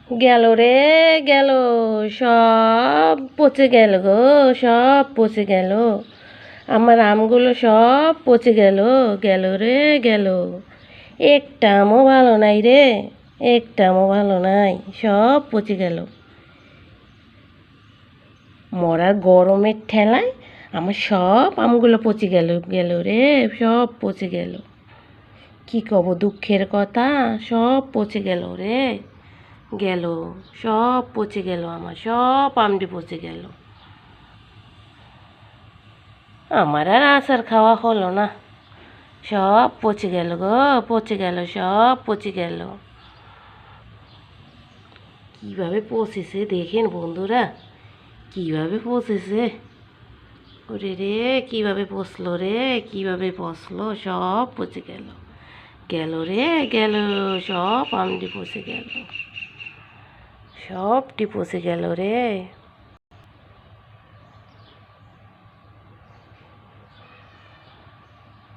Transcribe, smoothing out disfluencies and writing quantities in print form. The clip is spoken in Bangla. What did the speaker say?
গেল রে গেল, সব পচে গেল গো, সব পচে গেল। আমার আমগুলো সব পচে গেল, গেল রে গেল। একটা আমও ভালো নাই রে, একটা আমও ভালো নাই, সব পচে গেল। মরার গরমের ঠেলায় আমার সব আমগুলো পচে গেল, গেল রে, সব পচে গেল। কি কব দুঃখের কথা, সব পচে গেল রে, গেল, সব পচে গেল, আমার সব আমটি পচে গেল। আমার আর আচার খাওয়া হলো না, সব পচে গেল গো, পচে গেল, সব পচে গেল। কিভাবে পচেছে দেখেন বন্ধুরা, কিভাবে পচেছে। ওরে রে, কিভাবে পচলো রে, কিভাবে পচলো, সব পচে গেল, গেল রে গেল, সব আমটি পচে গেল, সবটি পচে গেল রে।